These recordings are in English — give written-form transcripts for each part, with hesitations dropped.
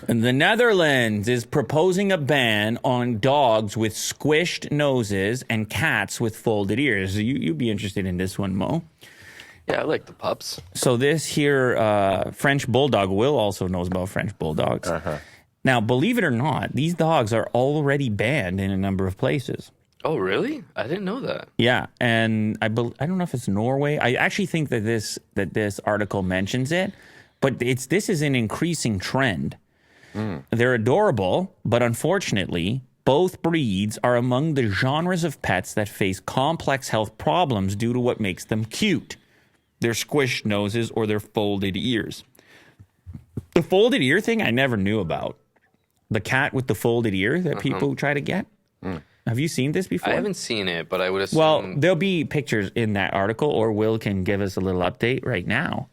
The Netherlands is proposing a ban on dogs with squished noses and cats with folded ears. You'd be interested in this one, Mo. Yeah, I like the pups. So this here French Bulldog, Will also knows about French Bulldogs. Now, believe it or not, these dogs are already banned in a number of places. Oh, really? I didn't know that. Yeah, and I don't know if it's Norway. I actually think that this article mentions it, but this is an increasing trend. They're adorable, but unfortunately, both breeds are among the genres of pets that face complex health problems due to what makes them cute. Their squished noses or their folded ears. The folded ear thing I never knew about. The cat with the folded ear that people try to get. Have you seen this before? I haven't seen it, but I would assume... Well, there'll be pictures in that article, or Will can give us a little update right now.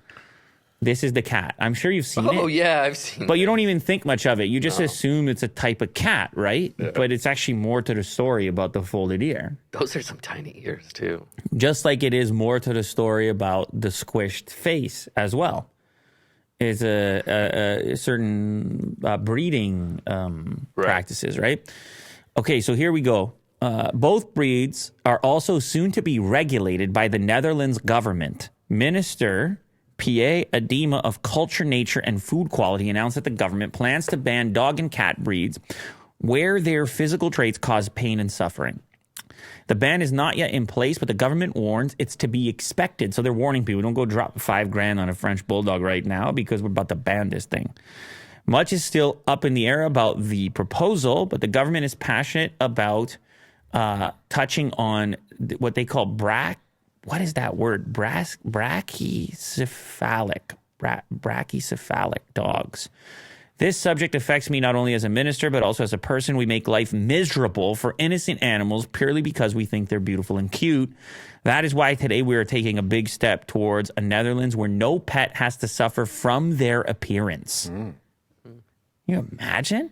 This is the cat. I'm sure you've seen it. Oh, yeah, I've seen it. But you don't even think much of it. You just assume it's a type of cat, right? Yeah. But it's actually more to the story about the folded ear. Those are some tiny ears, too. Just like it is more to the story about the squished face as well. It's a certain breeding practices, right? Okay, so here we go. Both breeds are also soon to be regulated by the Netherlands government. Minister Pierre Adema of Culture, Nature, and Food Quality announced that the government plans to ban dog and cat breeds where their physical traits cause pain and suffering. The ban is not yet in place, but the government warns it's to be expected. So they're warning people, don't go drop $5,000 on a French Bulldog right now because we're about to ban this thing. Much is still up in the air about the proposal, but the government is passionate about touching on what they call what is that word? Brachycephalic dogs. This subject affects me not only as a minister, but also as a person. We make life miserable for innocent animals purely because we think they're beautiful and cute. That is why today we are taking a big step towards a Netherlands where no pet has to suffer from their appearance. Can you imagine?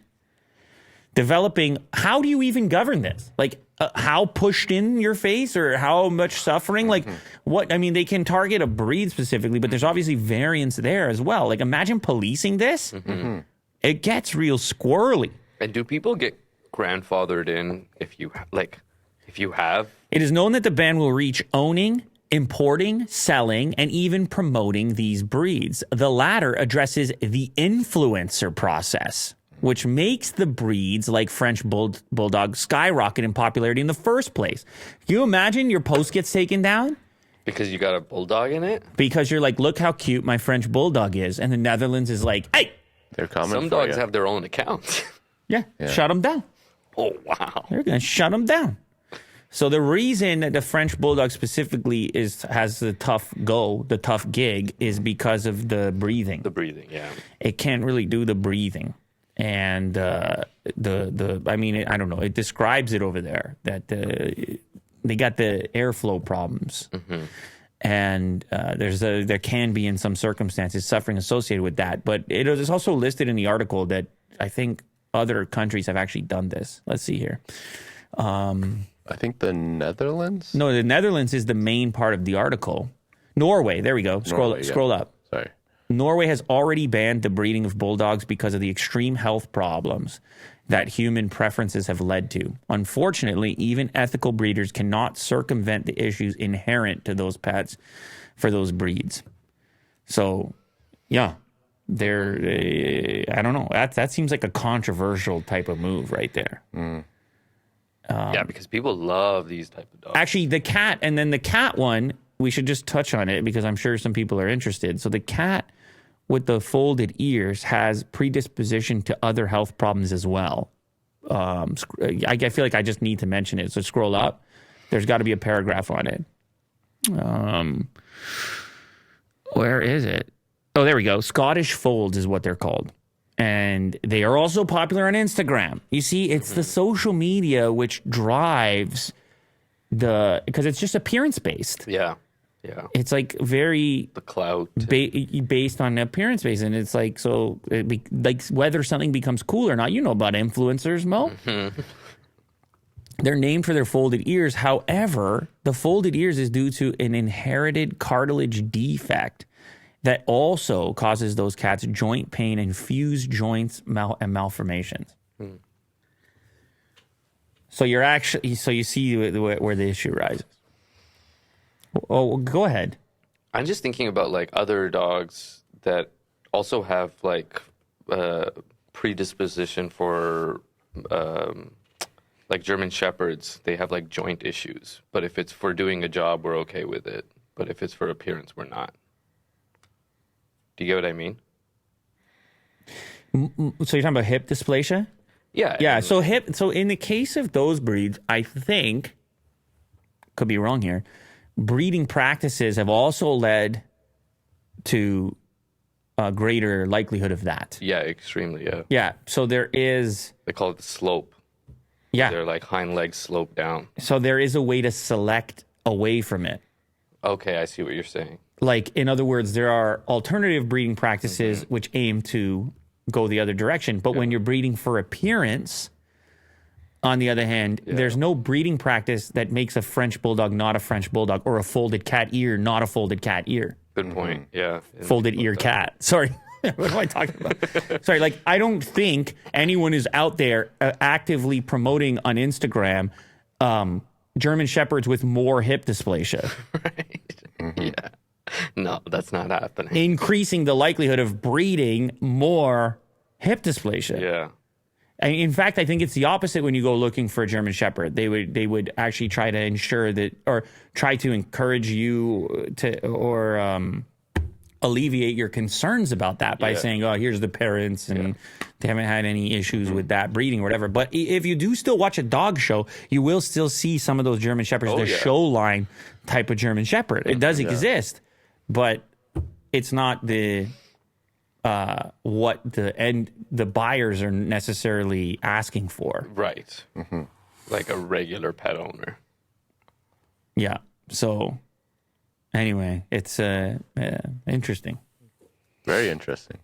Developing, how do you even govern this? Like, how pushed in your face or how much suffering? Like, what? I mean, they can target a breed specifically, but there's obviously variants there as well. Like, imagine policing this. It gets real squirrely. And do people get grandfathered in if you have? It is known that the ban will reach owning, importing, selling, and even promoting these breeds. The latter addresses the influencer process, which makes the breeds like French Bulldog skyrocket in popularity in the first place. Can you imagine your post gets taken down? Because you got a bulldog in it? Because you're like, look how cute my French Bulldog is. And the Netherlands is like, hey! They're coming. Some dogs have their own accounts. Yeah, shut them down. Oh, wow. They're going to shut them down. So the reason that the French Bulldog specifically has the tough gig, is because of the breathing. The breathing, yeah. It can't really do the breathing. And I mean, I don't know. It describes it over there that they got the airflow problems. And there can be, in some circumstances, suffering associated with that. But it is also listed in the article that I think other countries have actually done this. Let's see here. I think the Netherlands? No, the Netherlands is the main part of the article. Norway, there we go. Scroll up. Sorry. Norway has already banned the breeding of bulldogs because of the extreme health problems that human preferences have led to. Unfortunately, even ethical breeders cannot circumvent the issues inherent to those pets for those breeds. So, yeah, I don't know. That seems like a controversial type of move right there. Yeah, because people love these type of dogs. Actually, the cat one, we should just touch on it because I'm sure some people are interested. So the cat with the folded ears has predisposition to other health problems as well. I feel like I just need to mention it. So scroll up. There's got to be a paragraph on it. Where is it? Oh, there we go. Scottish folds is what they're called. And they are also popular on Instagram. You see, it's the social media which drives because it's just appearance-based. Yeah. Yeah. It's like very the clout based on appearance based, and it's like like whether something becomes cool or not. You know about influencers, Mo. They're named for their folded ears. However, the folded ears is due to an inherited cartilage defect, that also causes those cats joint pain and fused joints and malformations. So you see where the issue rises. Oh, go ahead. I'm just thinking about like other dogs that also have like predisposition for like German Shepherds. They have like joint issues, but if it's for doing a job, we're okay with it. But if it's for appearance, we're not. Do you get what I mean? So you're talking about hip dysplasia? Yeah. Yeah. So in the case of those breeds, I think, could be wrong here, breeding practices have also led to a greater likelihood of that. Yeah, extremely. Yeah. Yeah. So there is. They call it the slope. Yeah. Their like hind legs slope down. So there is a way to select away from it. Okay, I see what you're saying. Like, in other words, there are alternative breeding practices which aim to go the other direction. But when you're breeding for appearance, on the other hand, there's no breeding practice that makes a French bulldog not a French bulldog or a folded cat ear not a folded cat ear. Good point. Yeah. Folded ear cat. Sorry. What am I talking about? Sorry. Like, I don't think anyone is out there actively promoting on Instagram German Shepherds with more hip dysplasia. Right. Yeah. No, that's not happening. Increasing the likelihood of breeding more hip dysplasia. Yeah. And in fact, I think it's the opposite when you go looking for a German Shepherd. They would actually try to ensure that, or try to encourage you to, or alleviate your concerns about that by saying, oh, here's the parents and they haven't had any issues with that breeding or whatever. But if you do still watch a dog show, you will still see some of those German Shepherds, the show line type of German Shepherd. It does exist, but it's not the what the buyers are necessarily asking for. Right. Like a regular pet owner. Yeah. So anyway, it's interesting. Very interesting.